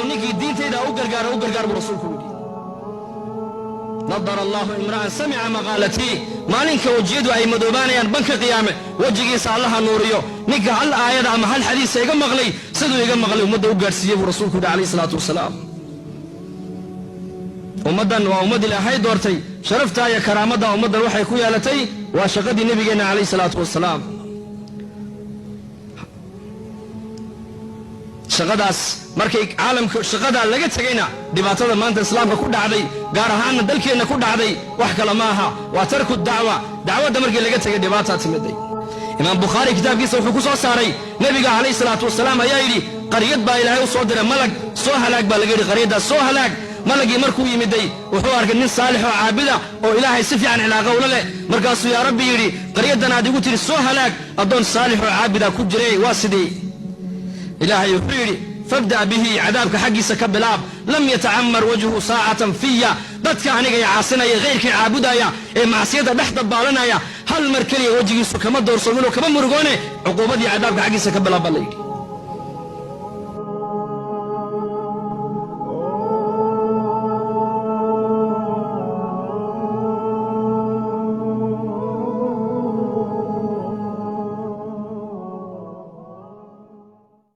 نيكي دينتيدا أوغرغار برسولك نظر الله امرأ سمع مقالتي مالك وجيدو أي مدوباني بنك قيامه وجهي سالها نوريو نيكا هل آيات أما هل حديث يقام مغلي سدو يقام مغلي ومدى وقارسيه ورسولك عليه الصلاة والسلام ومدن ومدى لهاي دورتي شرفتها يا كرامتها ومدى الوحي كويا لتي وشقدي نبينا عليه الصلاة والسلام shaqadaas markay caalamka shaqada laga tagayna dhibaatada maanta islaamka ku dhacday gaar ahaan dalkeena ku dhacday wax kala ma aha waa tarku dacwada markii laga tagay dhibaatada timiday imaam bukhari kitaabkiisa wuxuu ku soo saaray nabiga kaleey salaatu wasalaam ayaa yiri qariyad baa ilaahay u soo diray malag soo halaag baa laga yiri qariyada soo halaag malagii markuu yimiday wuxuu arkay nin saalix oo caabida oo ilaahay si fiican ilaaqa u leh markaasuu yaa rabbi yiri qariyadan aad igu tiri soo halaag adoon saalix oo caabida ku jiray waa sidii إلهي يفيري فابدأ به عذابك حقي سكبلاب لم يتعمر وجهه ساعة فيا ضدك عنك يا عاصنا يا غيرك عابدا يا معصية بحث بالنا يا هل مركلي وجهي سكما دور صمنه كما مرغوني عقوبتي عذابك حقي سكبلاب الله